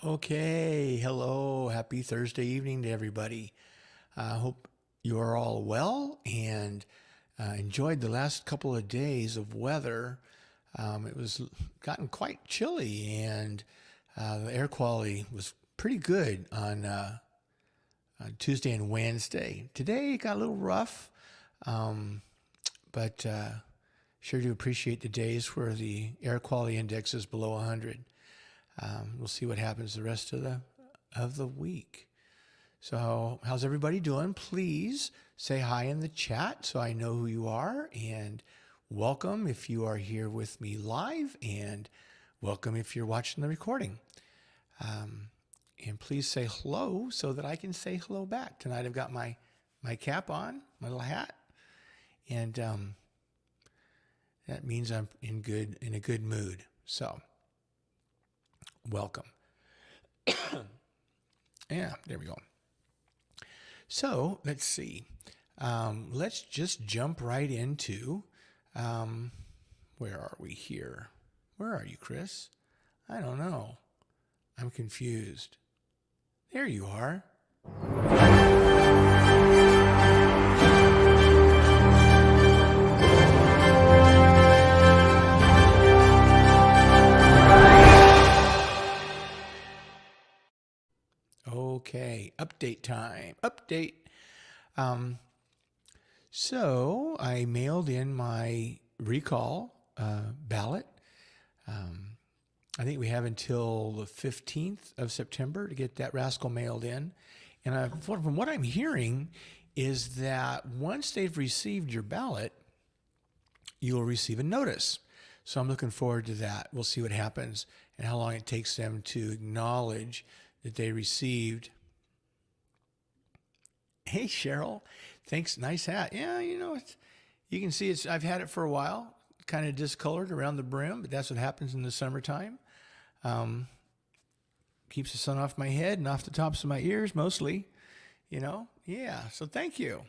Okay, hello, happy Thursday evening to everybody. I hope you are all well and enjoyed the last couple of days of weather. It was gotten quite chilly, and the air quality was pretty good on Tuesday and Wednesday. Today it got a little rough, but sure do appreciate the days where the air quality index is below 100. We'll see what happens the rest of the week. So how's everybody doing? Please say hi in the chat so I know who you are, and welcome if you are here with me live, and welcome if you're watching the recording. And please say hello so that I can say hello back. Tonight I've got my cap on, my little hat, and that means I'm in a good mood. So welcome. Yeah, there we go. So let's see. Let's just jump right into, where are we here? Where are you, Chris? I don't know. I'm confused. There you are. Okay, update time. Update. So I mailed in my recall ballot. I think we have until the 15th of September to get that rascal mailed in. And from what I'm hearing is that once they've received your ballot, you'll receive a notice. So I'm looking forward to that. We'll see what happens and how long it takes them to acknowledge that they received. Hey, Cheryl, thanks. Nice hat. Yeah, you can see I've had it for a while, kind of discolored around the brim, but that's what happens in the summertime. Keeps the sun off my head and off the tops of my ears mostly, Yeah, so thank you.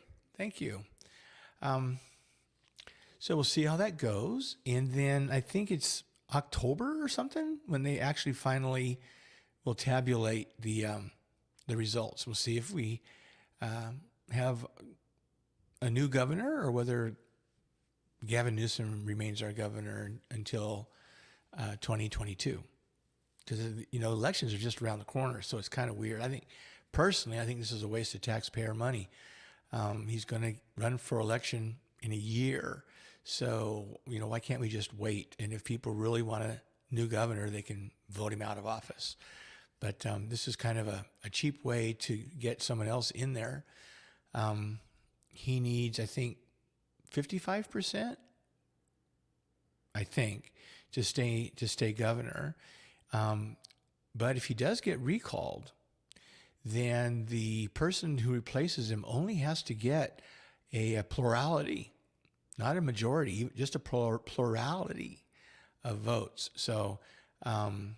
So we'll see how that goes. And then I think it's October or something when they actually finally will tabulate the results. We'll see if we have a new governor or whether Gavin Newsom remains our governor until 2022. Because, elections are just around the corner, so it's kind of weird. Personally, I think this is a waste of taxpayer money. He's going to run for election in a year. So, why can't we just wait? And if people really want a new governor, they can vote him out of office. But this is kind of a cheap way to get someone else in there. He needs, I think, 55%, I think, to stay governor. But if he does get recalled, then the person who replaces him only has to get a plurality, not a majority, just a plurality of votes. So, someone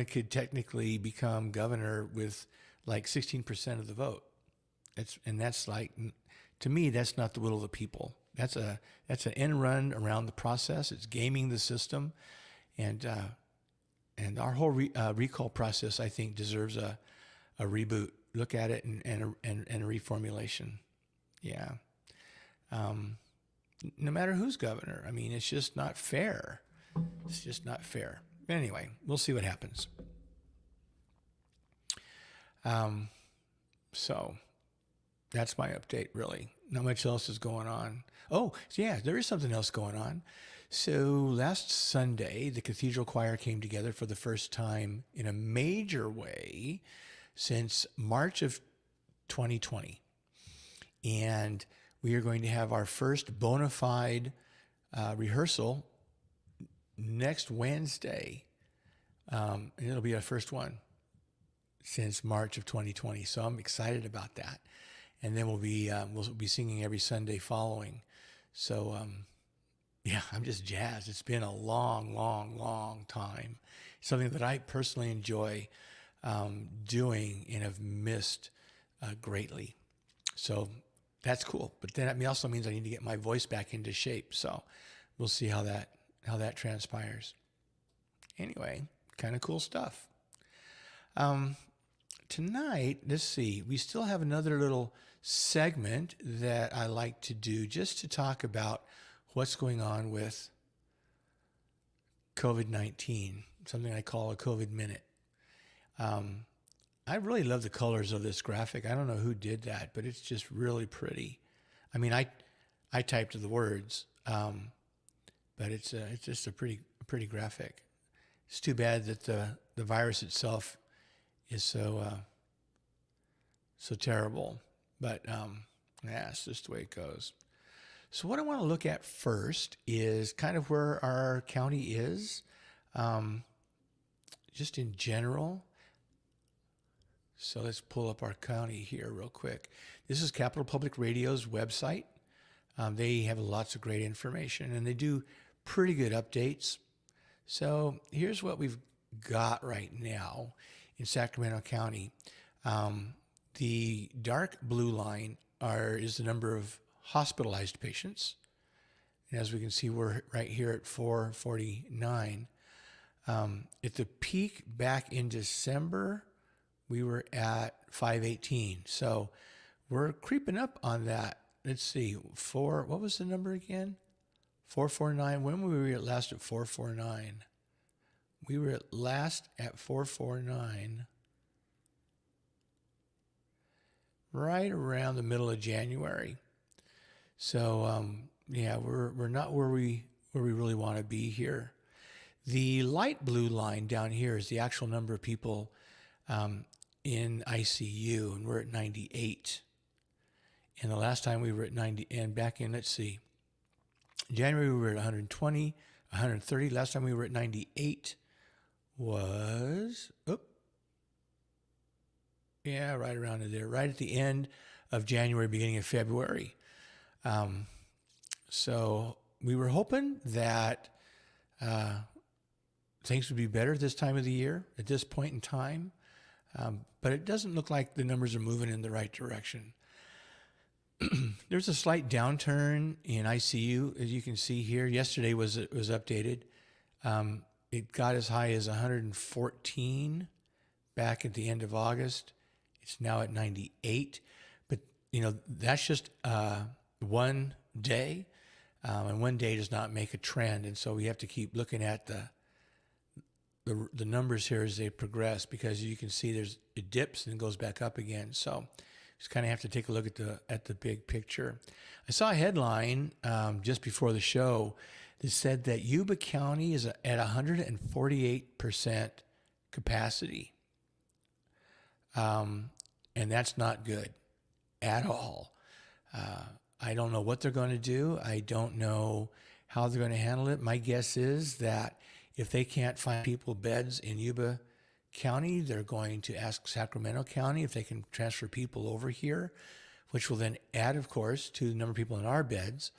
could technically become governor with like 16% of the vote. That's like, to me, that's not the will of the people. That's an end run around the process. It's gaming the system, and our whole recall process, I think, deserves a reboot. Look at it and a reformulation. Yeah. No matter who's governor, it's just not fair. It's just not fair. Anyway, we'll see what happens. So that's my update, really. Not much else is going on. Oh, yeah, there is something else going on. So last Sunday, the Cathedral Choir came together for the first time in a major way since March of 2020. And we are going to have our first bona fide rehearsal next Wednesday. And it'll be our first one since March of 2020. So I'm excited about that. And then we'll be singing every Sunday following. So, yeah, I'm just jazzed. It's been a long, long, long time. Something that I personally enjoy doing and have missed greatly. So that's cool. But then it also means I need to get my voice back into shape. So we'll see how that transpires. Anyway, kind of cool stuff. Tonight, let's see, we still have another little segment that I like to do just to talk about what's going on with COVID-19, something I call a COVID minute. I really love the colors of this graphic. I don't know who did that, but it's just really pretty. I typed the words, but it's just a pretty graphic. It's too bad that the virus itself is so terrible, but it's just the way it goes. So what I want to look at first is kind of where our county is, just in general. So let's pull up our county here real quick. This is Capital Public Radio's website. They have lots of great information, and they do pretty good updates. So here's what we've got right now in Sacramento County. The dark blue line is the number of hospitalized patients. And as we can see, we're right here at 449. At the peak back in December, we were at 518. So we're creeping up on that. Let's see, what was the number again? 449. When were we last at 449? We were at last at 449 right around the middle of January. So we're not where we really want to be here. The light blue line down here is the actual number of people in ICU, and we're at 98. And the last time we were at 90, and back in, let's see, January we were at 120, 130. Last time we were at 98 was, right around there, right at the end of January, beginning of February. So we were hoping that things would be better this time of the year, at this point in time. But it doesn't look like the numbers are moving in the right direction. There's a slight downturn in ICU, as you can see here. Yesterday was updated. It got as high as 114 back at the end of August. It's now at 98. But, that's just one day. And one day does not make a trend. And so we have to keep looking at the numbers here as they progress, because you can see it dips and goes back up again. So just kind of have to take a look at the big picture. I saw a headline just before the show that said that Yuba County is at 148% capacity. And that's not good at all. I don't know what they're going to do. I don't know how they're going to handle it. My guess is that if they can't find people beds in Yuba County, they're going to ask Sacramento County if they can transfer people over here, which will then add, of course, to the number of people in our beds.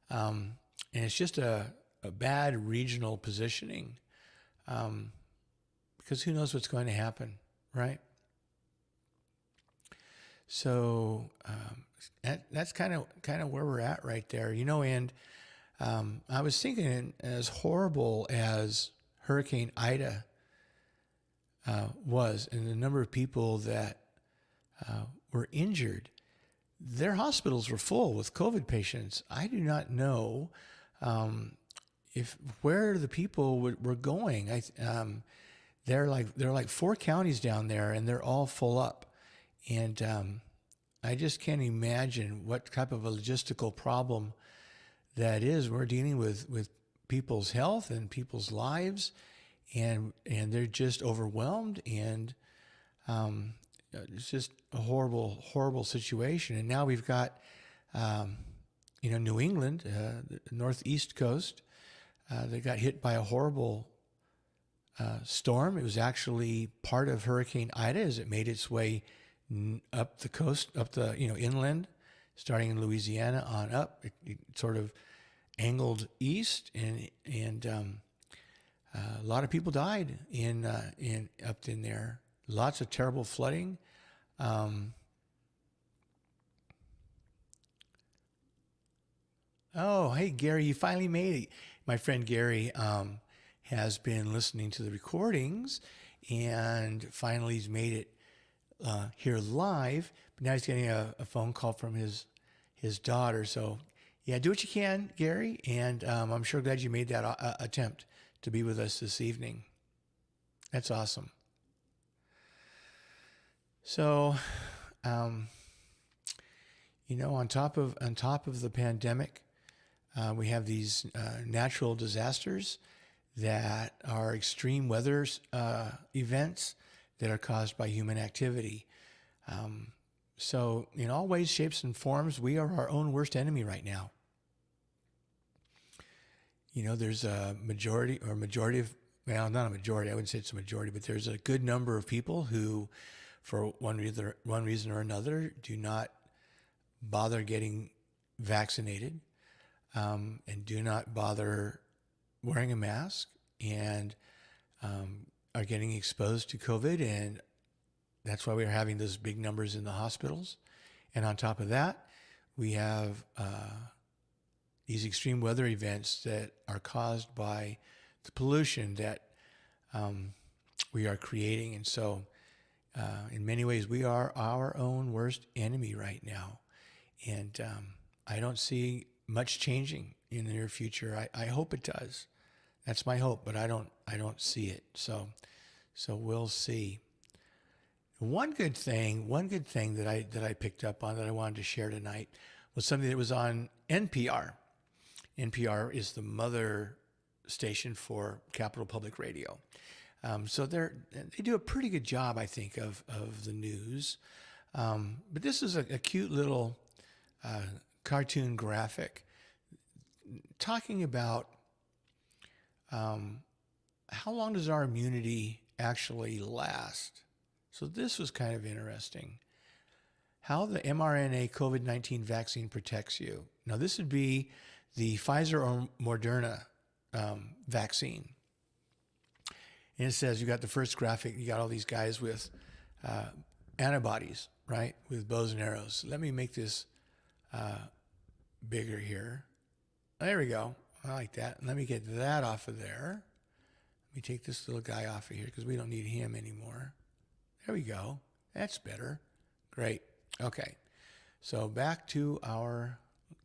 And it's just a bad regional positioning, because who knows what's going to happen, right? So that's kind of where we're at right there, and I was thinking, as horrible as Hurricane Ida was, and the number of people that were injured, their hospitals were full with COVID patients. I do not know where the people were going. They're like 4 counties down there, and they're all full up. And I just can't imagine what type of a logistical problem that is. We're dealing with people's health and people's lives, and they're just overwhelmed, and it's just a horrible situation. And now we've got New England, the northeast coast. They got hit by a horrible storm. It was actually part of Hurricane Ida as it made its way up the coast, up the inland, starting in Louisiana on up. It sort of angled east, and a lot of people died in up in there. Lots of terrible flooding. Oh, hey Gary, you finally made it. My friend Gary has been listening to the recordings, and finally he's made it here live, but now he's getting a phone call from his daughter. So yeah, do what you can, Gary, and I'm sure glad you made that attempt to be with us this evening. That's awesome. So on top of the pandemic, we have these natural disasters that are extreme weather events that are caused by human activity. So in all ways, shapes, and forms, we are our own worst enemy right now. There's a majority of, well, not a majority, I wouldn't say it's a majority, but there's a good number of people who, for one reason or another, do not bother getting vaccinated, and do not bother wearing a mask, and are getting exposed to COVID, and that's why we're having those big numbers in the hospitals. And on top of that, we have these extreme weather events that are caused by the pollution that we are creating. And so in many ways, we are our own worst enemy right now. And I don't see much changing in the near future. I hope it does. That's my hope, but I don't see it. So we'll see. One good thing that I picked up on that I wanted to share tonight was something that was on NPR. NPR is the mother station for Capital Public Radio. So they do a pretty good job, I think, of the news. But this is a cute little cartoon graphic talking about how long does our immunity actually last. So this was kind of interesting. How the mRNA COVID-19 vaccine protects you. Now this would be the Pfizer or Moderna vaccine. And it says, you got the first graphic, you got all these guys with antibodies, right? With bows and arrows. Let me make this bigger here. There we go. I like that. Let me get that off of there. Let me take this little guy off of here because we don't need him anymore. There we go. That's better. Great. Okay. So back to our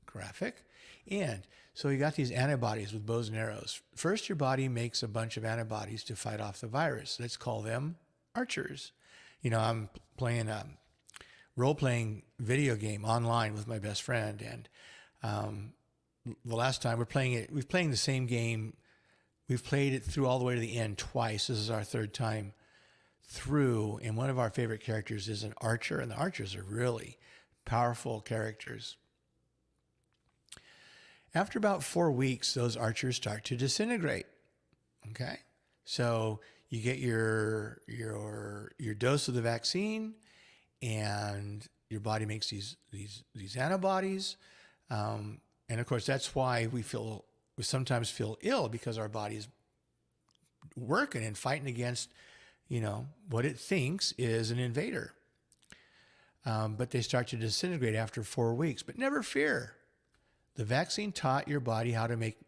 graphic. And so you got these antibodies with bows and arrows. First, your body makes a bunch of antibodies to fight off the virus. Let's call them archers. I'm playing a role-playing video game online with my best friend, and the last time we've playing the same game. We've played it through all the way to the end twice. This is our third time through, and one of our favorite characters is an archer, and the archers are really powerful characters. After about 4 weeks, those archers start to disintegrate. Okay, so you get your dose of the vaccine, and your body makes these antibodies, and of course that's why we sometimes feel ill, because our body's working and fighting against, what it thinks is an invader. But they start to disintegrate after 4 weeks. But never fear. The vaccine taught your body how to make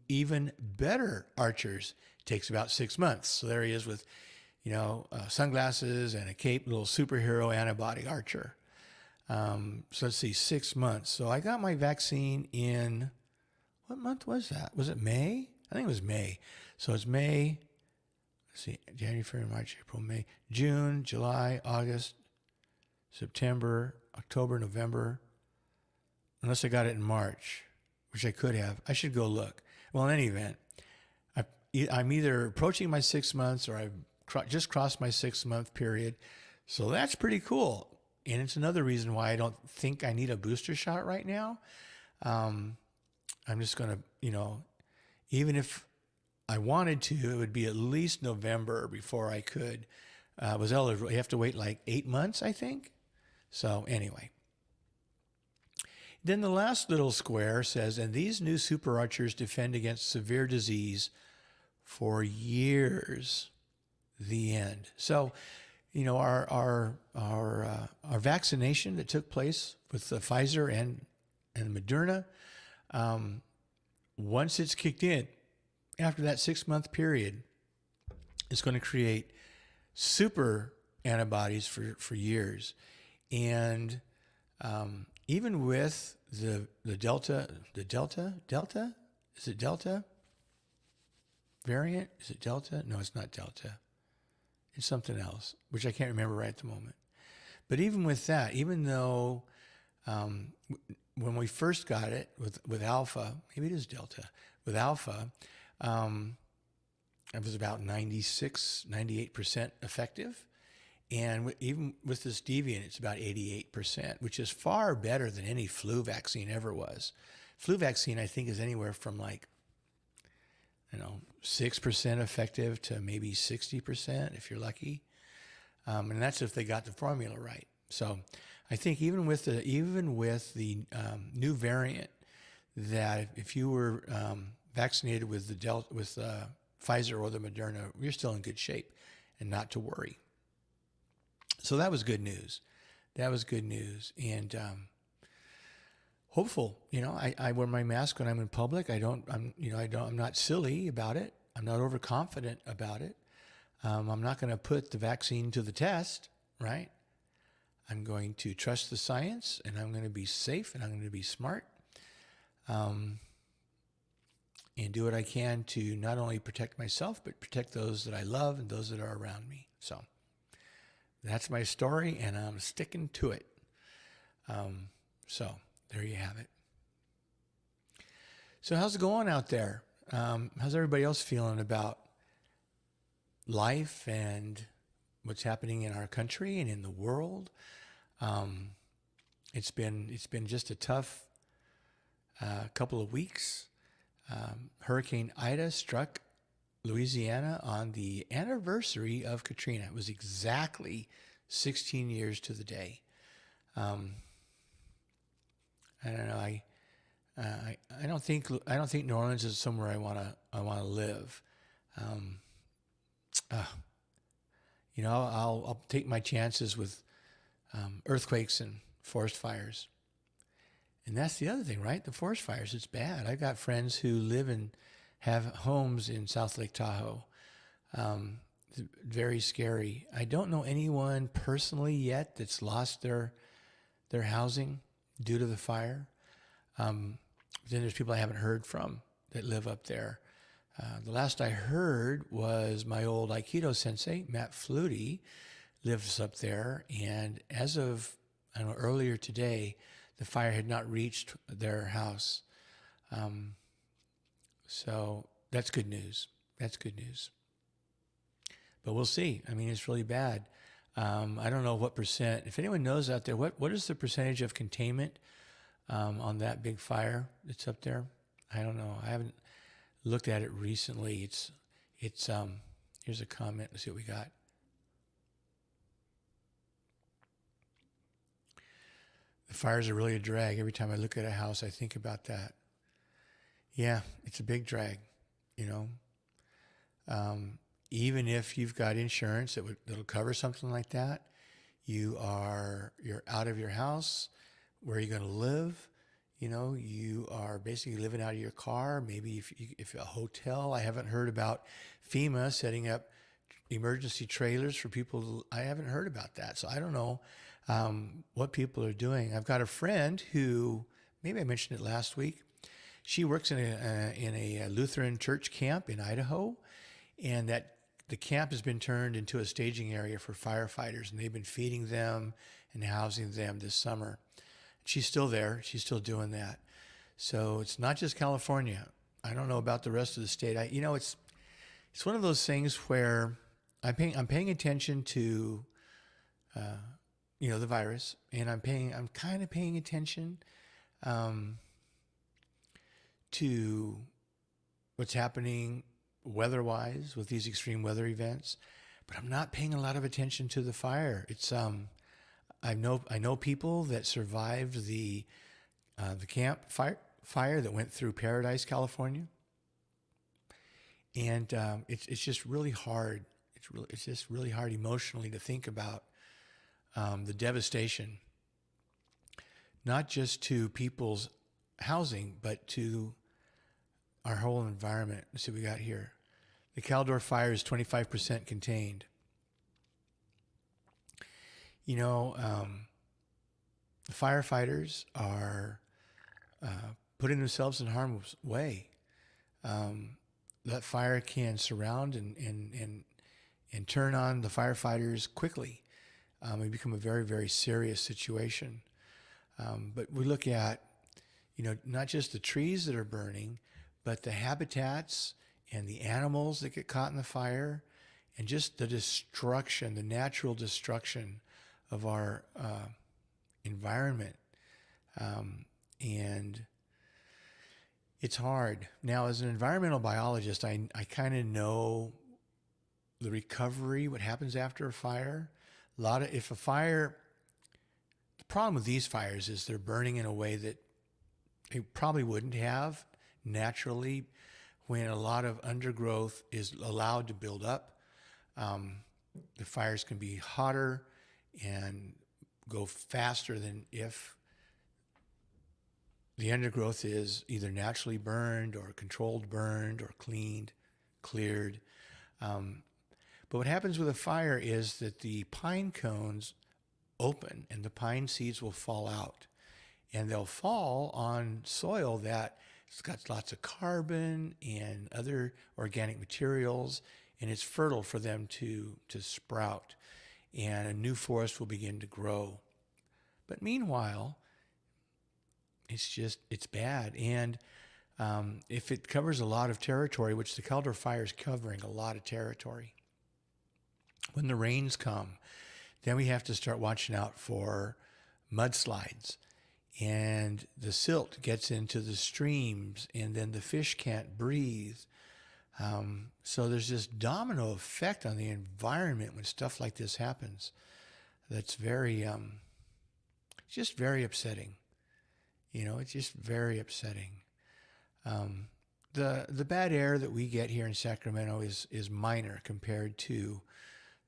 even better archers. It takes about 6 months. So there he is with, sunglasses and a cape, little superhero antibody archer. So let's see, 6 months. So I got my vaccine in, what month was that? Was it May? I think it was May. So it's May, let's see, January, February, March, April, May, June, July, August, September, October, November, unless I got it in March, which I could have. I should go look. Well, in any event, I'm either approaching my 6 months, or I've just crossed my 6 month period. So that's pretty cool. And it's another reason why I don't think I need a booster shot right now. I'm just going to, even if I wanted to, it would be at least November before I could. Was eligible. You have to wait like 8 months, I think. So anyway. Then the last little square says, and these new super archers defend against severe disease for years. The end. So, our vaccination that took place with the Pfizer and Moderna, once it's kicked in, after that 6 month period, it's going to create super antibodies for years. And even with the Delta, is it Delta variant? Is it Delta? No, it's not Delta. It's something else, which I can't remember right at the moment. But even with that, even though when we first got it with Alpha, maybe it is Delta, with Alpha, it was about 96, 98% effective. And even with this Deviant, it's about 88%, which is far better than any flu vaccine ever was. Flu vaccine, I think, is anywhere from 6% effective to maybe 60% if you're lucky. And that's if they got the formula right. So I think even with the new variant, that if you were vaccinated with the Pfizer or the Moderna, you're still in good shape and not to worry. So that was good news. And hopeful. I wear my mask when I'm in public. I'm not silly about it. I'm not overconfident about it. I'm not going to put the vaccine to the test, right? I'm going to trust the science, and I'm going to be safe, and I'm going to be smart, and do what I can to not only protect myself, but protect those that I love and those that are around me. So that's my story, and I'm sticking to it. So there you have it. So how's it going out there? How's everybody else feeling about life and what's happening in our country and in the world? It's been just a tough couple of weeks. Hurricane Ida struck Louisiana on the anniversary of Katrina. It was exactly 16 years to the day. I don't know. I don't think New Orleans is somewhere I want to live. I'll take my chances with earthquakes and forest fires. And that's the other thing, right? The forest fires, it's bad. I've got friends who live and have homes in South Lake Tahoe. Very scary. I don't know anyone personally yet that's lost their housing due to the fire. Then there's people I haven't heard from that live up there. The last I heard was my old Aikido sensei, Matt Flutie, lives up there. And as of, I don't know, earlier today, the fire had not reached their house. So that's good news. That's good news. But we'll see. I mean, it's really bad. I don't know what percent. If anyone knows out there, what is the percentage of containment on that big fire that's up there? I don't know. I haven't looked at it recently. It's here's a comment. Let's see what we got. The fires are really a drag. Every time I look at a house, I think about that. Yeah, it's a big drag, you know. Even if you've got insurance that'll cover something like that, you're out of your house. Where are you going to live? You know, you are basically living out of your car. Maybe if a hotel. I haven't heard about FEMA setting up emergency trailers for people. I haven't heard about that, so I don't know what people are doing. I've got a friend who, maybe I mentioned it last week. She works in a Lutheran church camp in Idaho, and that the camp has been turned into a staging area for firefighters, and they've been feeding them and housing them this summer. She's still there. She's still doing that. So it's not just California. I don't know about the rest of the state. It's one of those things where I'm paying attention to, the virus, and I'm kind of paying attention to what's happening weather-wise with these extreme weather events, but I'm not paying a lot of attention to the fire. It's I know people that survived the camp fire that went through Paradise, California, and it's just really hard. It's just really hard emotionally to think about the devastation, not just to people's housing, but to our whole environment. Let's see what we got here. The Caldor fire is 25% contained. You know, the firefighters are putting themselves in harm's way. That fire can surround and turn on the firefighters quickly. It become a very, very serious situation. But we look at, not just the trees that are burning, but the habitats and the animals that get caught in the fire, and just the destruction, the natural destruction of our environment. And it's hard. Now, as an environmental biologist, I kind of know the recovery, what happens after a fire. The problem with these fires is they're burning in a way that they probably wouldn't have naturally when a lot of undergrowth is allowed to build up. The fires can be hotter and go faster than if the undergrowth is either naturally burned or controlled burned or cleared. But what happens with a fire is that the pine cones open and the pine seeds will fall out. And they'll fall on soil that it's got lots of carbon and other organic materials, and it's fertile for them to sprout. And a new forest will begin to grow. But meanwhile, it's bad. And if it covers a lot of territory, which the Caldor fire is covering a lot of territory, when the rains come, then we have to start watching out for mudslides. And the silt gets into the streams, and then the fish can't breathe. So there's this domino effect on the environment when stuff like this happens. That's just very upsetting. It's just very upsetting. The bad air that we get here in Sacramento is minor compared to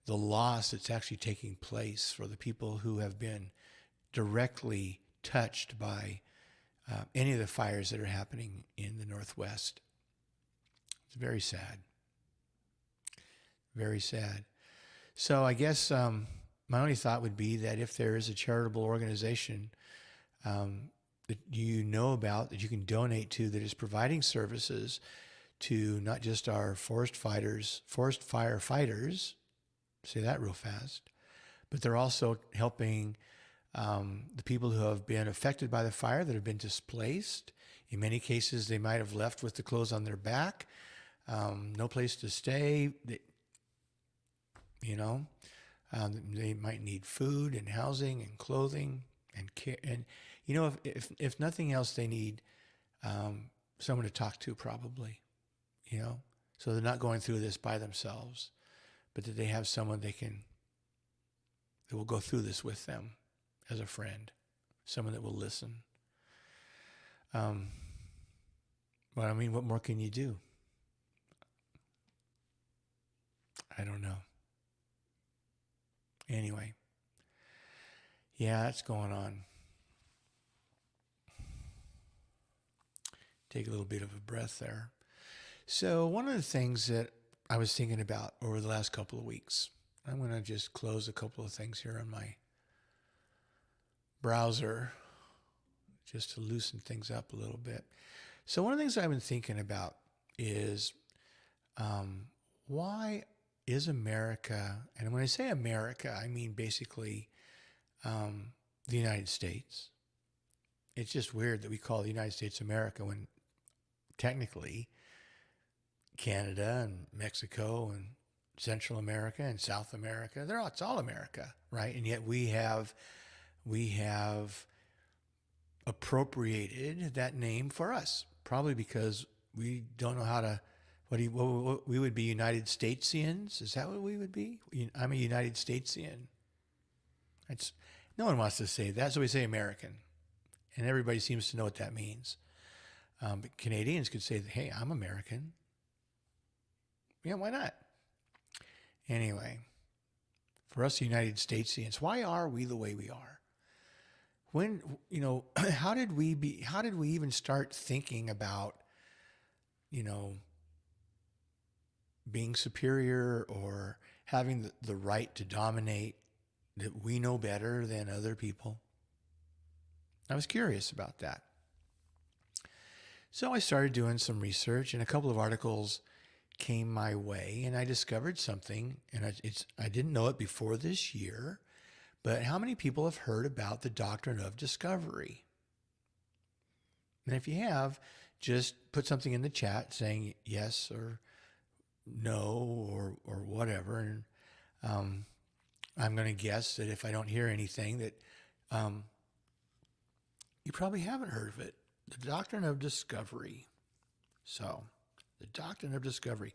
the loss that's actually taking place for the people who have been directly touched by any of the fires that are happening in the Northwest. It's very sad. Very sad. So I guess my only thought would be that if there is a charitable organization that you know about that you can donate to that is providing services to not just our forest firefighters, say that real fast, but they're also helping the people who have been affected by the fire, that have been displaced. In many cases, they might have left with the clothes on their back, no place to stay. They might need food and housing and clothing and care. And if nothing else, they need someone to talk to, probably. So they're not going through this by themselves, but that they have someone that will go through this with them as a friend, someone that will listen. But I mean, what more can you do? I don't know. Anyway, yeah, that's going on. Take a little bit of a breath there. So one of the things that I was thinking about over the last couple of weeks, I'm going to just close a couple of things here on my browser just to loosen things up a little bit. So one of the things I've been thinking about is why is America, and when I say America, I mean basically the United States. It's just weird that we call the United States America when technically Canada and Mexico and Central America and South America, it's all America, right? And yet we have appropriated that name for us, probably because we don't know how to, what we would be United Statesians? Is that what we would be? I'm a United Statesian. No one wants to say that, so we say American. And everybody seems to know what that means. But Canadians could say, hey, I'm American. Yeah, why not? Anyway, for us United Statesians, why are we the way we are? When, how did we even start thinking about, being superior or having the right to dominate, that we know better than other people? I was curious about that. So I started doing some research, and a couple of articles came my way, and I discovered something, and I didn't know it before this year, but how many people have heard about the doctrine of discovery? And if you have, just put something in the chat saying yes or no or whatever, and I'm going to guess that if I don't hear anything, that you probably haven't heard of it. The doctrine of discovery. So, the doctrine of discovery.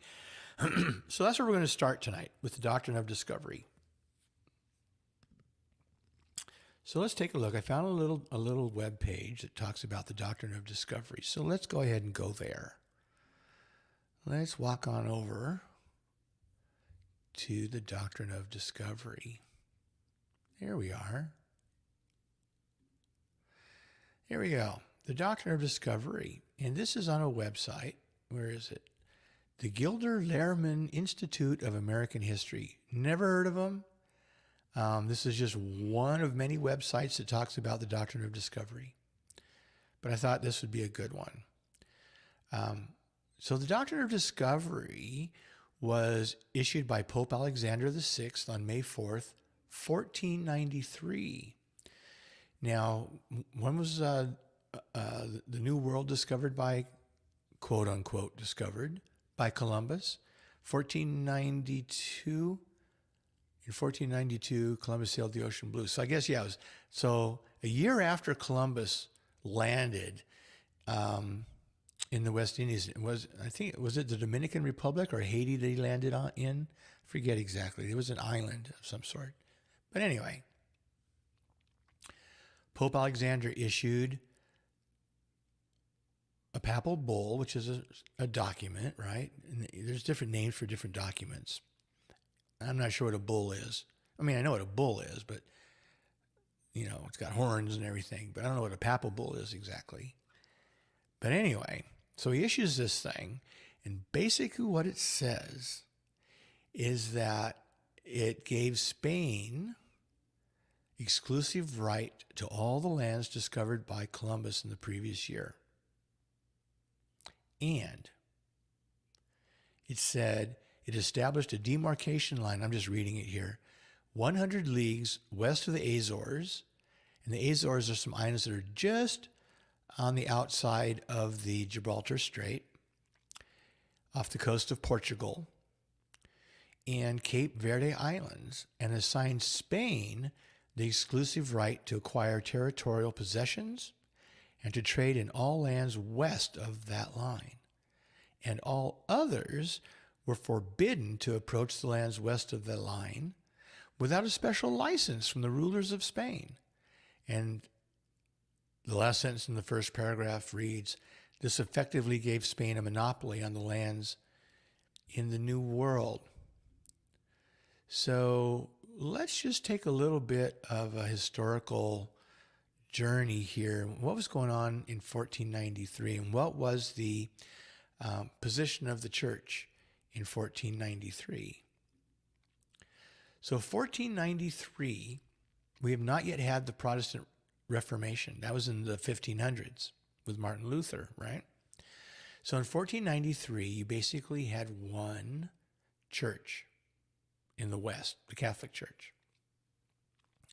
So that's where we're going to start tonight, with the doctrine of discovery. So let's take a look. I found a little web page that talks about the doctrine of discovery. So let's go ahead and go there. Let's walk on over to the doctrine of discovery. There we are. Here we go. The doctrine of discovery. And this is on a website. Where is it? The Gilder Lehrman Institute of American History. Never heard of them. This is just one of many websites that talks about the doctrine of discovery. But I thought this would be a good one. So the doctrine of discovery was issued by Pope Alexander VI on May 4th, 1493. Now, when was the New World discovered by, quote unquote, discovered by Columbus? 1492. In 1492, Columbus sailed the ocean blue. So I guess, yeah, so a year after Columbus landed in the West Indies, was it the Dominican Republic or Haiti that he landed in? I forget exactly. It was an island of some sort. But anyway, Pope Alexander issued a papal bull, which is a document, right? And there's different names for different documents. I'm not sure what a bull is. I mean, I know what a bull is, but, it's got horns and everything, but I don't know what a papal bull is exactly. But anyway, so he issues this thing, and basically what it says is that it gave Spain exclusive right to all the lands discovered by Columbus in the previous year. And it said it established a demarcation line, I'm just reading it here, 100 leagues west of the Azores. And the Azores are some islands that are just on the outside of the Gibraltar Strait, off the coast of Portugal, and Cape Verde Islands, and assigned Spain the exclusive right to acquire territorial possessions and to trade in all lands west of that line. And all others were forbidden to approach the lands west of the line without a special license from the rulers of Spain. And the last sentence in the first paragraph reads, this effectively gave Spain a monopoly on the lands in the New World. So let's just take a little bit of a historical journey here. What was going on in 1493, and what was the position of the church in 1493? So 1493, we have not yet had the Protestant Reformation. That was in the 1500s with Martin Luther, right? So in 1493, you basically had one church in the West, the Catholic Church.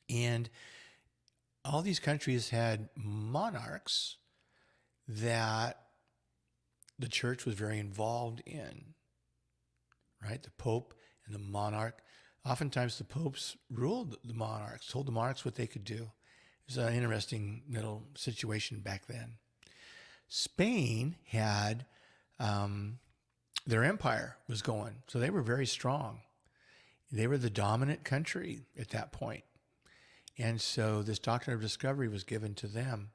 And all these countries had monarchs that the church was very involved in, right? The Pope and the monarch. Oftentimes the popes ruled the monarchs, told the monarchs what they could do. It was an interesting little situation back then. Spain had, their empire was going, so they were very strong. They were the dominant country at that point. And so this doctrine of discovery was given to them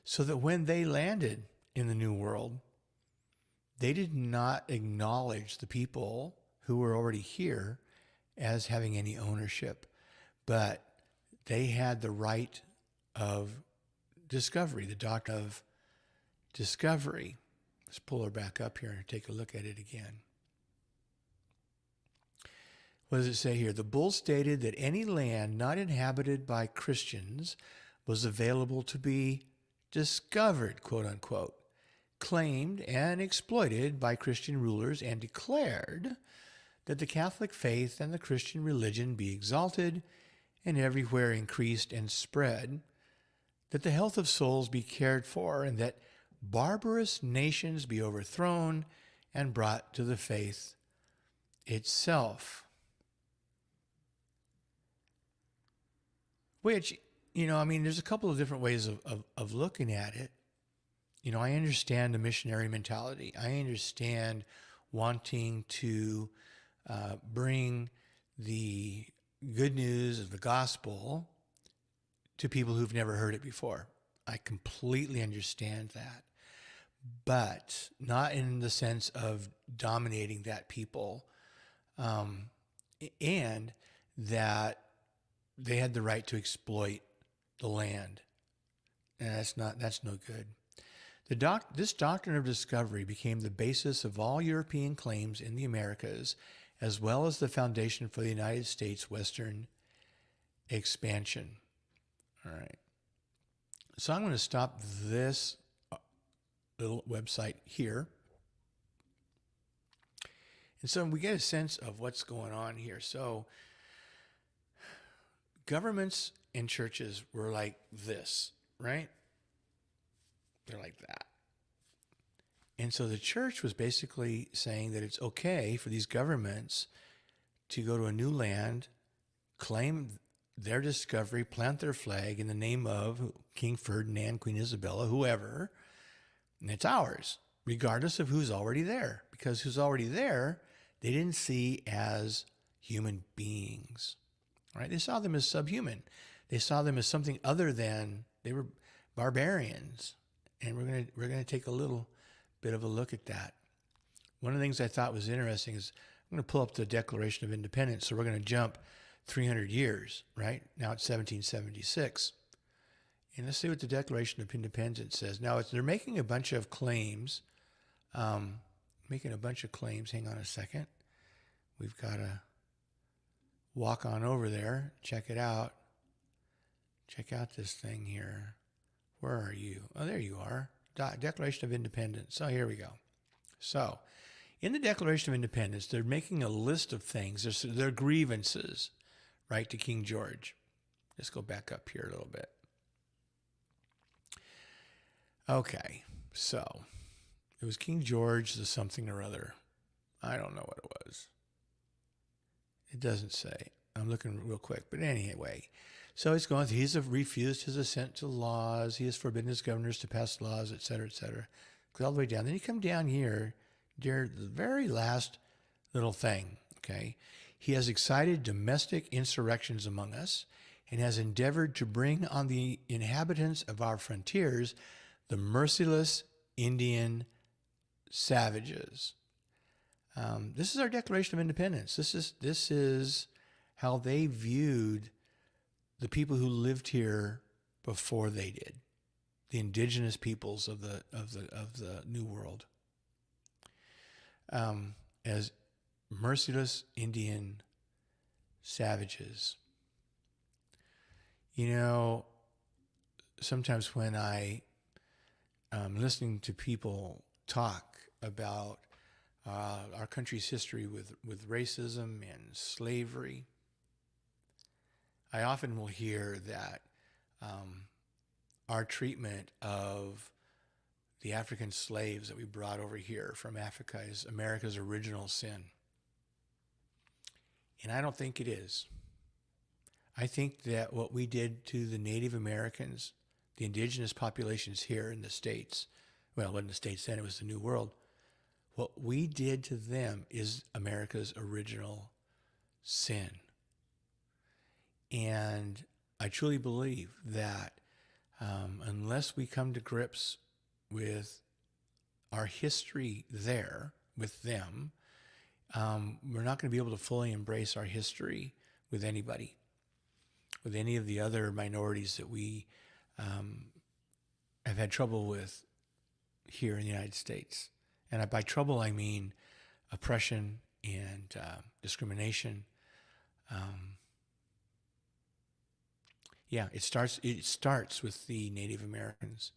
so that when they landed in the New World, they did not acknowledge the people who were already here as having any ownership, but they had the right of discovery, the doctrine of discovery. Let's pull her back up here and take a look at it again. What does it say here? The bull stated that any land not inhabited by Christians was available to be discovered, quote unquote, claimed and exploited by Christian rulers, and declared that the Catholic faith and the Christian religion be exalted and everywhere increased and spread, that the health of souls be cared for, and that barbarous nations be overthrown and brought to the faith itself. Which, there's a couple of different ways of looking at it. I understand the missionary mentality. I understand wanting to bring the good news of the gospel to people who've never heard it before. I completely understand that, but not in the sense of dominating that people, and that they had the right to exploit the land. And that's no good. This doctrine of discovery became the basis of all European claims in the Americas, as well as the foundation for the United States Western expansion. All right. So I'm going to stop this little website here. And so we get a sense of what's going on here. So governments and churches were like this, right? They're like that. And so the church was basically saying that it's okay for these governments to go to a new land, claim their discovery, plant their flag in the name of King Ferdinand, Queen Isabella, whoever, and it's ours, regardless of who's already there. Because who's already there, they didn't see as human beings, right? They saw them as subhuman. They saw them as something other than, they were barbarians. And we're gonna take a little bit of a look at that. One of the things I thought was interesting is I'm going to pull up the Declaration of Independence. So we're going to jump 300 years, right? Now it's 1776. And let's see what the Declaration of Independence says. Now they're making a bunch of claims. Hang on a second. We've got to walk on over there, check it out. check out this thing here. Where are you? Oh, there you are. Declaration of Independence. Oh, here we go. So, in the Declaration of Independence, they're making a list of things. Their grievances, right, to King George. Let's go back up here a little bit. Okay, so it was King George the something or other. I don't know what it was. It doesn't say. I'm looking real quick. But anyway, so it's going, he's refused his assent to laws. He has forbidden his governors to pass laws, et cetera, et cetera. Goes all the way down. Then you come down here, near the very last little thing, okay? He has excited domestic insurrections among us and has endeavored to bring on the inhabitants of our frontiers the merciless Indian savages. This is our Declaration of Independence. This is how they viewed the people who lived here before they did, the indigenous peoples of the New World, as merciless Indian savages. You know, sometimes when I'm listening to people talk about our country's history with racism and slavery, I often will hear that our treatment of the African slaves that we brought over here from Africa is America's original sin. And I don't think it is. I think that what we did to the Native Americans, the indigenous populations here in the States, well, it wasn't the States then, it was the New World. What we did to them is America's original sin. And I truly believe that unless we come to grips with our history there, with them, we're not going to be able to fully embrace our history with anybody, with any of the other minorities that we have had trouble with here in the United States. And by trouble, I mean oppression and discrimination. It starts with the Native Americans,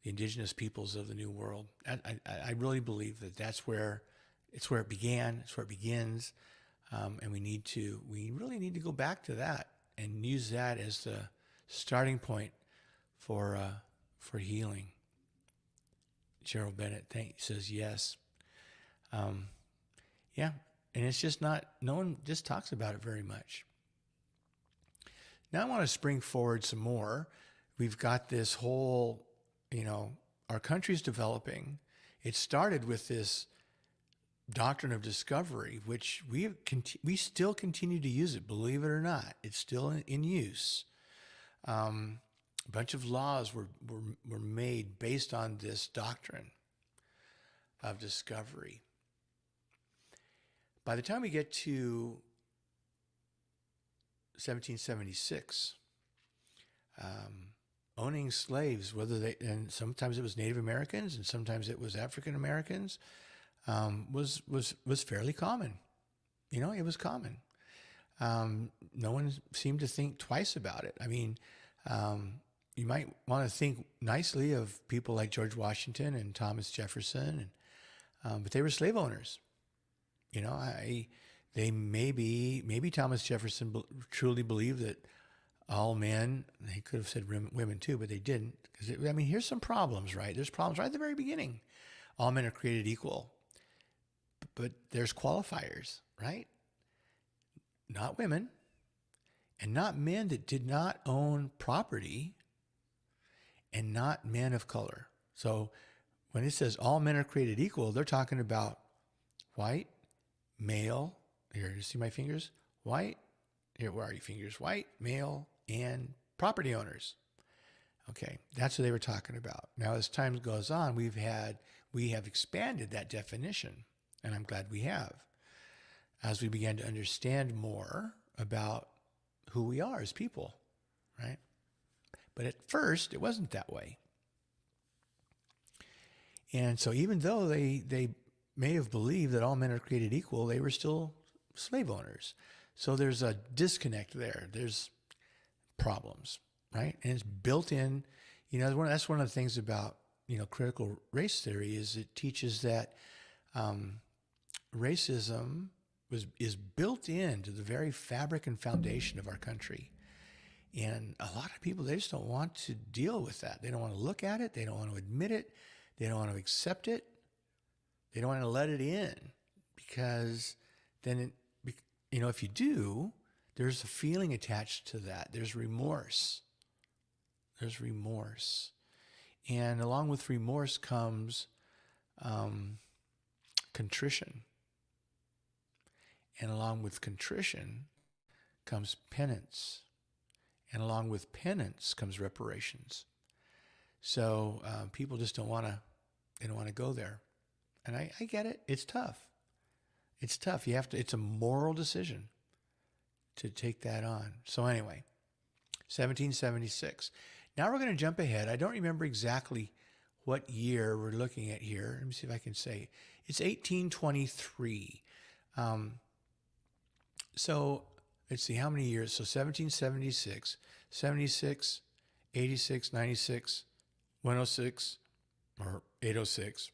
the indigenous peoples of the New World. I really believe that it's where it began, it's where it begins, and we really need to go back to that and use that as the starting point for healing. Gerald Bennett says yes. And it's just no one just talks about it very much. Now I want to spring forward some more. We've got this whole, our country's developing. It started with this doctrine of discovery, which we still continue to use it, believe it or not. It's still in use. A bunch of laws were made based on this doctrine of discovery. By the time we get to 1776, owning slaves, and sometimes it was Native Americans and sometimes it was African Americans, was fairly common. It was common. No one seemed to think twice about it. I mean, you might want to think nicely of people like George Washington and Thomas Jefferson, but they were slave owners. They maybe Thomas Jefferson truly believed that all men, they could have said women too, but they didn't. Because here's some problems, right? There's problems right at the very beginning. All men are created equal, but there's qualifiers, right? Not women, and not men that did not own property, and not men of color. So when it says all men are created equal, they're talking about white, male. Here, you see my fingers? White. Here, where are your fingers? White, male, and property owners. Okay, that's what they were talking about. Now, as time goes on, we have expanded that definition, and I'm glad we have, as we began to understand more about who we are as people, right? But at first, it wasn't that way. And so even though they may have believed that all men are created equal, they were still slave owners. So there's a disconnect there. There's problems. right? And it's built in. That's one of the things about critical race theory is it teaches that racism is built into the very fabric and foundation of our country. And a lot of people, they just don't want to deal with that. They don't want to look at it. They don't want to admit it. They don't want to accept it. They don't want to let it in, because then, if you do, there's a feeling attached to that. There's remorse. There's remorse. And along with remorse comes contrition. And along with contrition comes penance. And along with penance comes reparations. So people just don't want to go there. And I get it. It's tough. It's tough. It's a moral decision to take that on. So anyway, 1776. Now we're going to jump ahead. I don't remember exactly what year we're looking at here. Let me see if I can say. It's 1823. So let's see how many years. So 1776, 76, 86, 96, 106, or 806,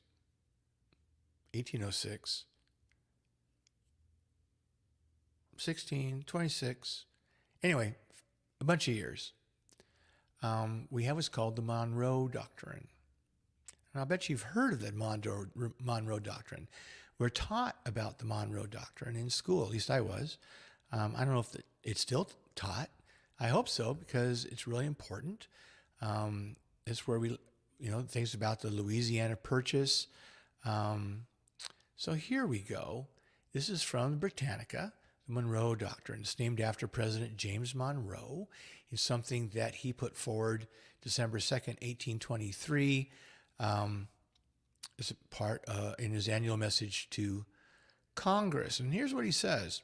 1806, 16, 26. Anyway, a bunch of years. We have what's called the Monroe Doctrine. And I'll bet you've heard of the Monroe Doctrine. We're taught about the Monroe Doctrine in school, at least I was. I don't know if it's still taught. I hope so, because it's really important. It's where we, things about the Louisiana Purchase. So here we go. This is from Britannica, the Monroe Doctrine. It's named after President James Monroe. It's something that he put forward December 2nd, 1823, as a part in his annual message to Congress. And here's what he says.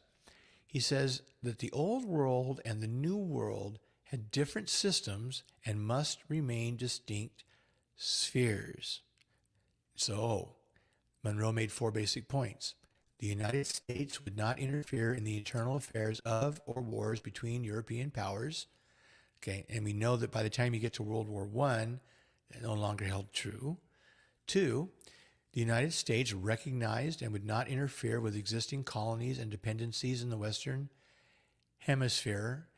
He says that the old world and the new world had different systems and must remain distinct spheres. So Monroe made 4 basic points. The United States would not interfere in the internal affairs of or wars between European powers. Okay, and we know that by the time you get to World War I, that no longer held true. 2, the United States recognized and would not interfere with existing colonies and dependencies in the Western Hemisphere.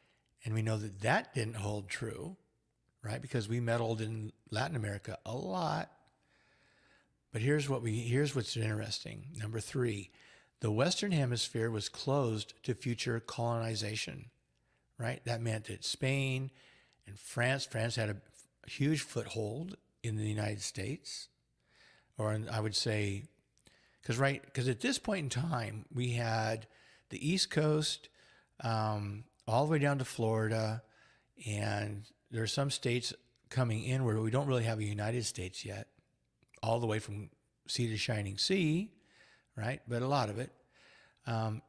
And we know that that didn't hold true, right? Because we meddled in Latin America a lot. But here's what's interesting. Number 3, the Western Hemisphere was closed to future colonization, right? That meant that Spain and France had a huge foothold in the United States. Or I would say, because at this point in time, we had the East Coast all the way down to Florida, and there are some states coming in where we don't really have a United States yet, all the way from sea to shining sea, right? But a lot of it.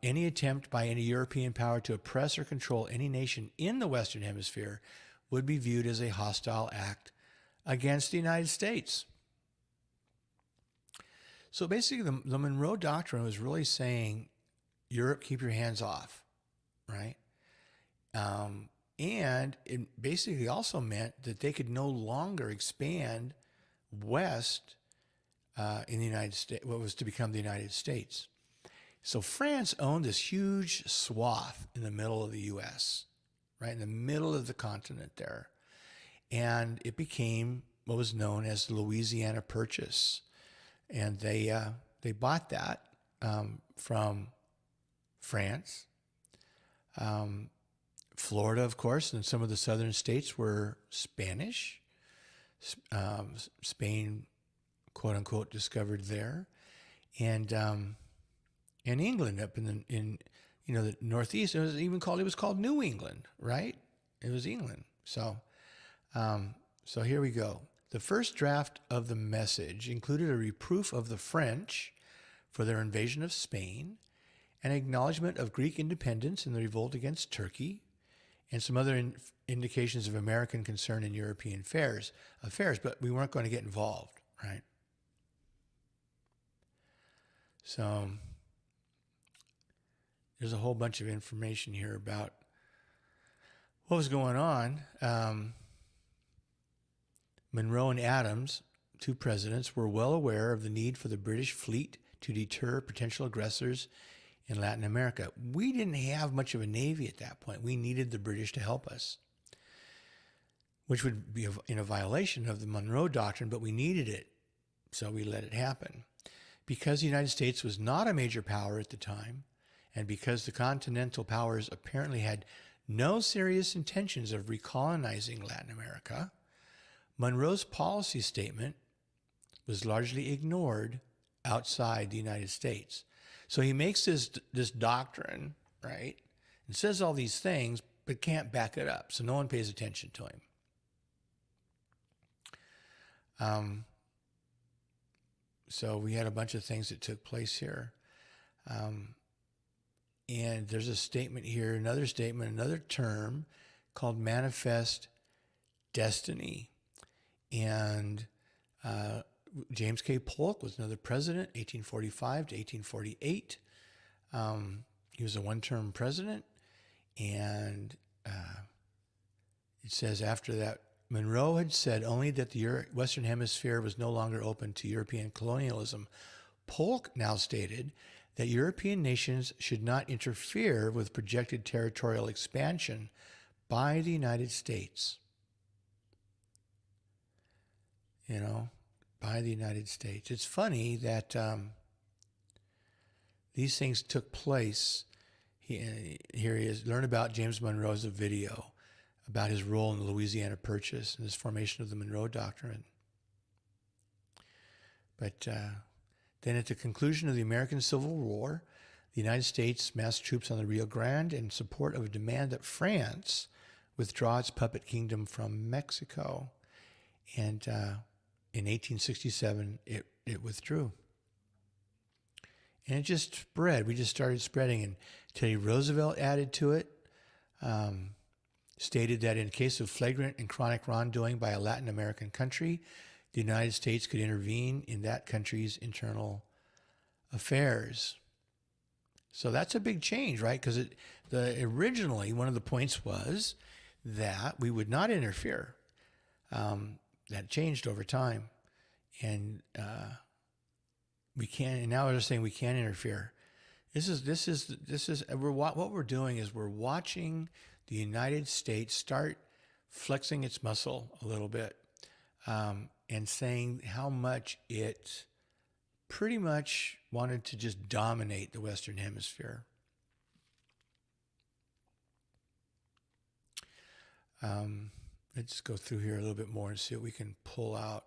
Any attempt by any European power to oppress or control any nation in the Western Hemisphere would be viewed as a hostile act against the United States. So basically, the Monroe Doctrine was really saying, Europe, keep your hands off, right? And it basically also meant that they could no longer expand west in the United States, what was to become the United States. So France owned this huge swath in the middle of the U.S., right, in the middle of the continent there. And it became what was known as the Louisiana Purchase. And they bought that from France. Florida, of course, and some of the southern states were Spanish. Spain, quote unquote, discovered there, and England up in the Northeast. It was called New England, right? It was England. So here we go. The first draft of the message included a reproof of the French for their invasion of Spain, an acknowledgement of Greek independence in the revolt against Turkey, and some other indications of American concern in European affairs, but we weren't going to get involved, right? So there's a whole bunch of information here about what was going on? Monroe and Adams, two presidents, were well aware of the need for the British fleet to deter potential aggressors in Latin America. We didn't have much of a navy at that point. We needed the British to help us, which would be in a violation of the Monroe Doctrine, but we needed it, so we let it happen. Because the United States was not a major power at the time, and because the continental powers apparently had no serious intentions of recolonizing Latin America, Monroe's policy statement was largely ignored outside the United States. So he makes this doctrine, right, and says all these things, but can't back it up. So no one pays attention to him. So we had a bunch of things that took place here. And there's a statement here, another statement, another term called manifest destiny. And James K. Polk was another president, 1845 to 1848. He was a one-term president. And it says after that, Monroe had said only that the Western Hemisphere was no longer open to European colonialism. Polk now stated that European nations should not interfere with projected territorial expansion by the United States. You know, by the United States. It's funny that these things took place. Here he is. Learn about James Monroe's video about his role in the Louisiana Purchase and his formation of the Monroe Doctrine. But then at the conclusion of the American Civil War, the United States massed troops on the Rio Grande in support of a demand that France withdraw its puppet kingdom from Mexico. And in 1867, it withdrew. And it just spread. We just started spreading. And Teddy Roosevelt added to it, stated that in case of flagrant and chronic wrongdoing by a Latin American country, the United States could intervene in that country's internal affairs. So that's a big change, right? Because originally one of the points was that we would not interfere. That changed over time, and we can. And now they're saying we can't interfere. What we're doing is we're watching the United States start flexing its muscle a little bit, and saying how much it pretty much wanted to just dominate the Western Hemisphere. Let's go through here a little bit more and see what we can pull out.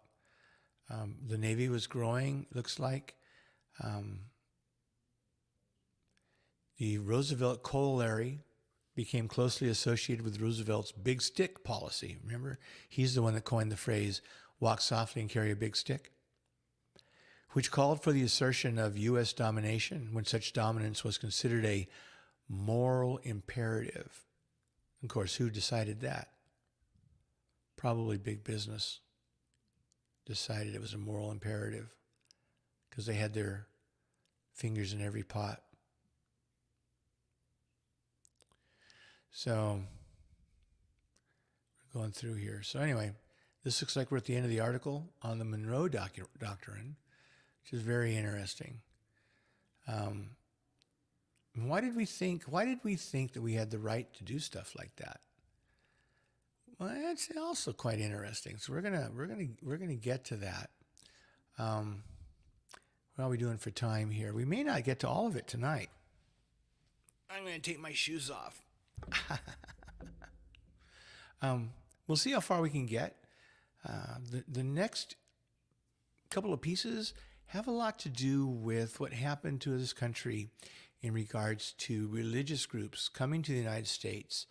The Navy was growing, looks like. The Roosevelt Corollary became closely associated with Roosevelt's big stick policy. Remember, he's the one that coined the phrase, walk softly and carry a big stick, which called for the assertion of U.S. domination when such dominance was considered a moral imperative. Of course, who decided that? Probably big business decided it was a moral imperative because they had their fingers in every pot. So we're going through here. So anyway, this looks like we're at the end of the article on the Monroe Doctrine, which is very interesting. Why did we think that we had the right to do stuff like that? Well, that's also quite interesting. So we're gonna get to that. What are we doing for time here? We may not get to all of it tonight. I'm gonna take my shoes off. We'll see how far we can get. The next couple of pieces have a lot to do with what happened to this country in regards to religious groups coming to the United States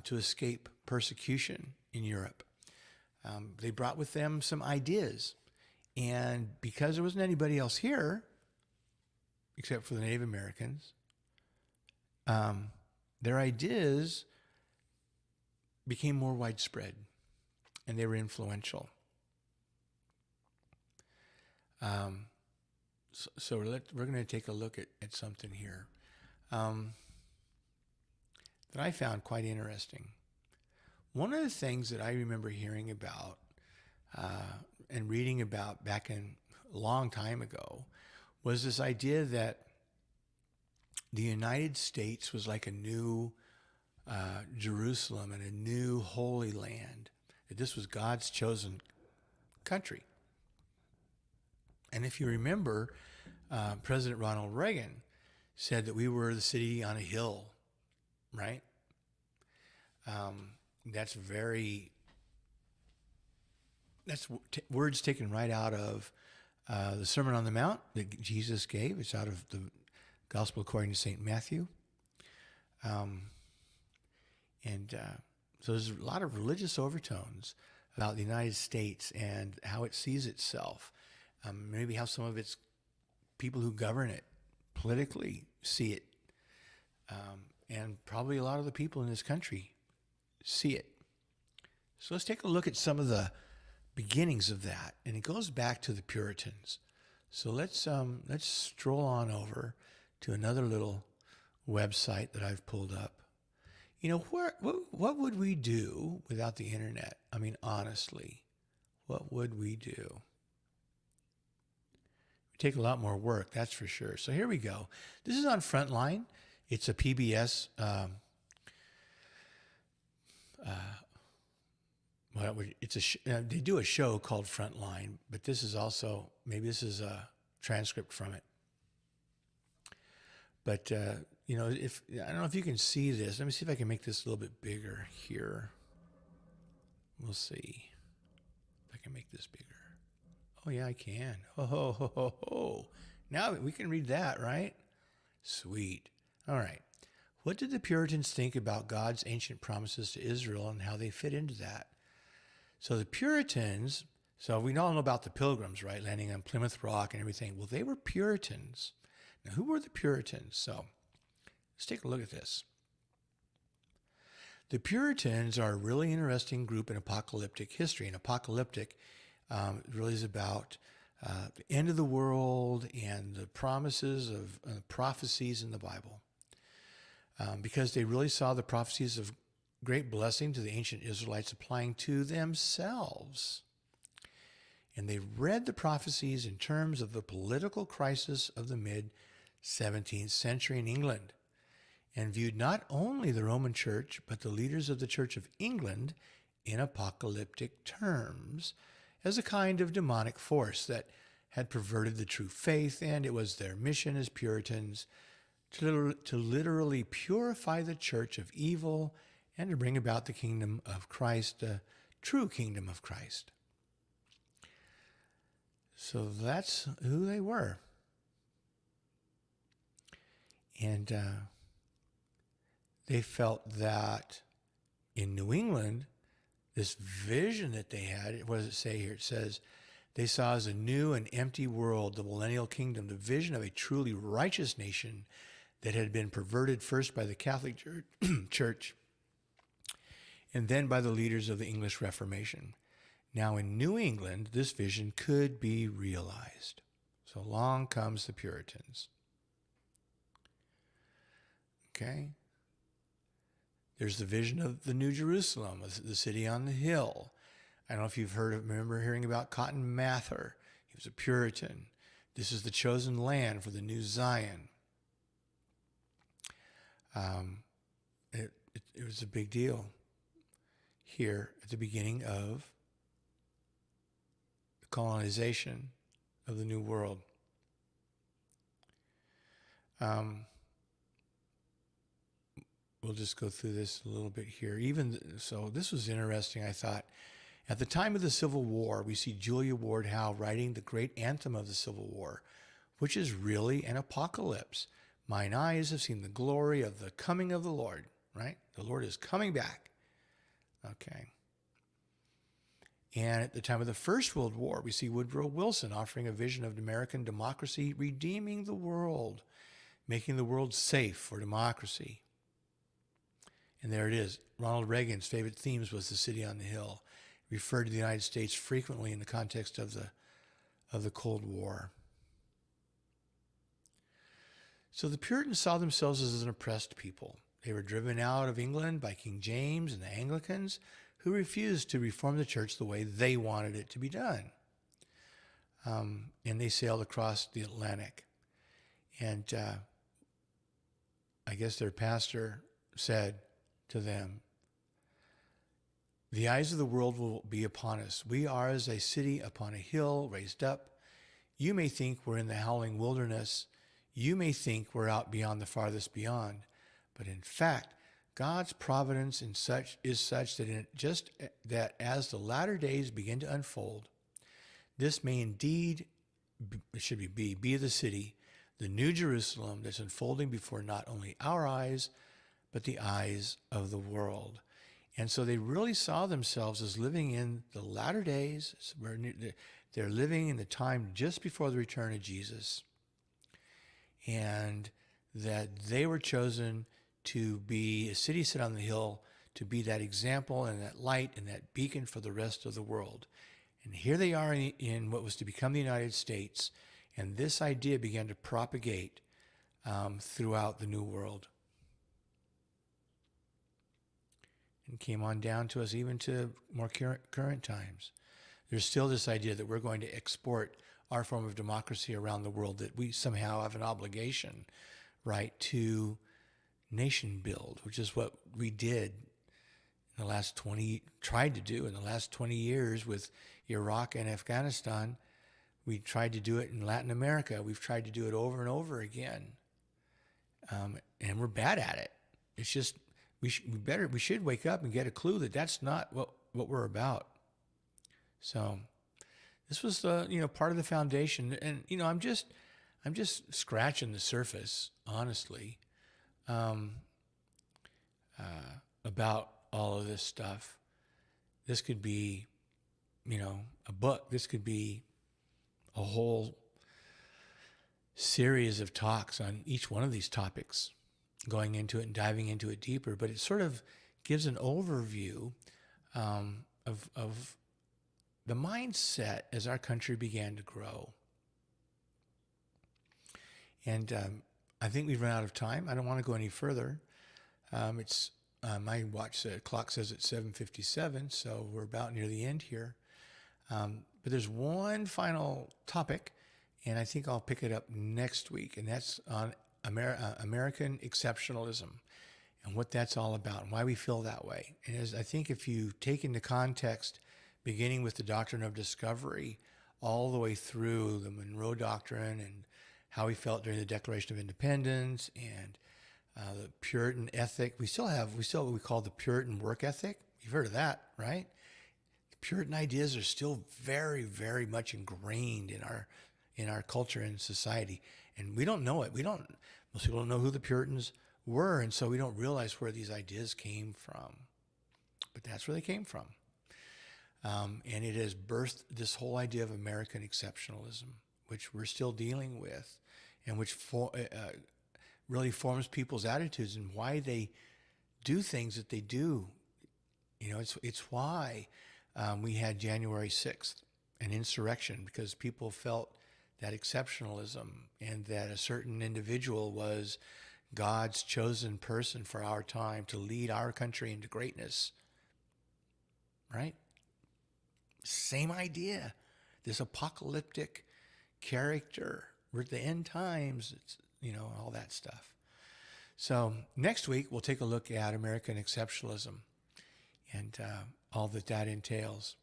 to escape persecution in Europe. They brought with them some ideas. And because there wasn't anybody else here, except for the Native Americans, their ideas became more widespread and they were influential. So we're going to take a look at something here that I found quite interesting. one of the things that I remember hearing about and reading about back in a long time ago was this idea that the United States was like a new Jerusalem and a new Holy Land, that this was God's chosen country. And if you remember, President Ronald Reagan said that we were the city on a hill, right? That's words taken right out of the Sermon on the Mount that Jesus gave. It's out of the Gospel according to St. Matthew. So there's a lot of religious overtones about the United States and how it sees itself. Maybe how some of its people who govern it politically see it. And probably a lot of the people in this country see it. So let's take a look at some of the beginnings of that. And it goes back to the Puritans. So let's stroll on over to another little website that I've pulled up. You know, what would we do without the internet? I mean, honestly, what would we do? It would take a lot more work, that's for sure. So here we go. This is on Frontline. It's a PBS. They do a show called Frontline, but this is also, maybe this is a transcript from it. But, I don't know if you can see this. Let me see if I can make this a little bit bigger here. We'll see if I can make this bigger. Oh, yeah, I can. Oh. Now we can read that, right? Sweet. All right. What did the Puritans think about God's ancient promises to Israel and how they fit into that? So the Puritans, so we all know about the Pilgrims, right? Landing on Plymouth Rock and everything. Well, they were Puritans. Now, who were the Puritans? So let's take a look at this. The Puritans are a really interesting group in apocalyptic history. And apocalyptic really is about the end of the world and the promises of prophecies in the Bible. Because they really saw the prophecies of great blessing to the ancient Israelites applying to themselves. And they read the prophecies in terms of the political crisis of the mid-17th century in England, and viewed not only the Roman Church, but the leaders of the Church of England in apocalyptic terms as a kind of demonic force that had perverted the true faith, and it was their mission as Puritans to literally purify the church of evil and to bring about the kingdom of Christ, the true kingdom of Christ. So that's who they were. And they felt that in New England, this vision that they had, what does it say here? It says, they saw as a new and empty world, the millennial kingdom, the vision of a truly righteous nation that had been perverted first by the Catholic Church and then by the leaders of the English Reformation. Now in New England, this vision could be realized. So along comes the Puritans. Okay? There's the vision of the New Jerusalem, the city on the hill. I don't know if you've remember hearing about Cotton Mather. He was a Puritan. This is the chosen land for the new Zion. It was a big deal here at the beginning of the colonization of the New World. We'll just go through this a little bit here. So this was interesting, I thought. At the time of the Civil War, we see Julia Ward Howe writing the great anthem of the Civil War, which is really an apocalypse. Mine eyes have seen the glory of the coming of the Lord, right? The Lord is coming back. Okay. And at the time of the First World War, we see Woodrow Wilson offering a vision of American democracy, redeeming the world, making the world safe for democracy. And there it is. Ronald Reagan's favorite themes was the city on the hill. He referred to the United States frequently in the context of the Cold War. So the Puritans saw themselves as an oppressed people. They were driven out of England by King James and the Anglicans, who refused to reform the church the way they wanted it to be done. And they sailed across the Atlantic. And I guess their pastor said to them, "The eyes of the world will be upon us. We are as a city upon a hill raised up. You may think we're in the howling wilderness. You may think we're out beyond the farthest beyond. But in fact, God's providence is such that as the latter days begin to unfold, this may indeed, it should be the city, the new Jerusalem that's unfolding before not only our eyes, but the eyes of the world." And so they really saw themselves as living in the latter days. They're living in the time just before the return of Jesus. And that they were chosen to be a city set on the hill, to be that example and that light and that beacon for the rest of the world. And here they are in what was to become the United States. And this idea began to propagate throughout the New World. And came on down to us even to more current times. There's still this idea that we're going to export our form of democracy around the world, that we somehow have an obligation, right, to nation build, which is what we did in the last 20 years with Iraq and Afghanistan. We tried to do it in Latin America. We've tried to do it over and over again. And we're bad at it. It's just, we should wake up and get a clue that that's not what we're about. So this was the, part of the foundation. And, I'm just scratching the surface, honestly, about all of this stuff. This could be, a book. This could be a whole series of talks on each one of these topics, going into it and diving into it deeper. But it sort of gives an overview of the mindset as our country began to grow. And I think we've run out of time. I don't want to go any further. It's my clock says it's 7:57, so we're about near the end here. But there's one final topic, and I think I'll pick it up next week, and that's on American exceptionalism and what that's all about and why we feel that way. And I think if you take into context, beginning with the doctrine of discovery, all the way through the Monroe Doctrine and how we felt during the Declaration of Independence and the Puritan ethic. We still have what we call the Puritan work ethic. You've heard of that, right? The Puritan ideas are still very, very much ingrained in our culture and society, and we don't know it. Most people don't know who the Puritans were, and so we don't realize where these ideas came from. But that's where they came from. And it has birthed this whole idea of American exceptionalism, which we're still dealing with, and which really forms people's attitudes and why they do things that they do. It's why we had January 6th, an insurrection, because people felt that exceptionalism and that a certain individual was God's chosen person for our time to lead our country into greatness, right? Same idea, this apocalyptic character. We're at the end times, it's, all that stuff. So next week, we'll take a look at American exceptionalism and all that entails.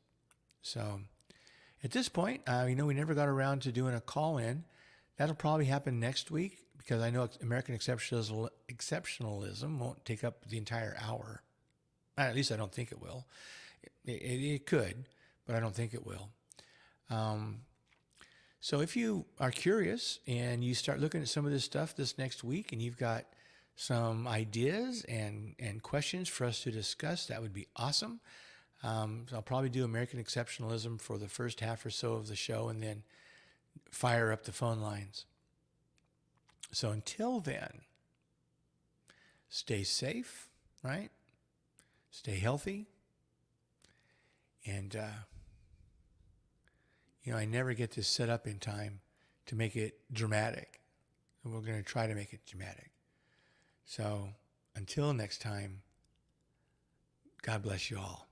So at this point, we never got around to doing a call-in. That'll probably happen next week because I know American exceptionalism won't take up the entire hour. At least I don't think it will. It could, but I don't think it will. So if you are curious and you start looking at some of this stuff this next week and you've got some ideas and questions for us to discuss, that would be awesome. So I'll probably do American exceptionalism for the first half or so of the show and then fire up the phone lines. So until then, stay safe, right? Stay healthy. And, I never get this set up in time to make it dramatic. And we're going to try to make it dramatic. So until next time, God bless you all.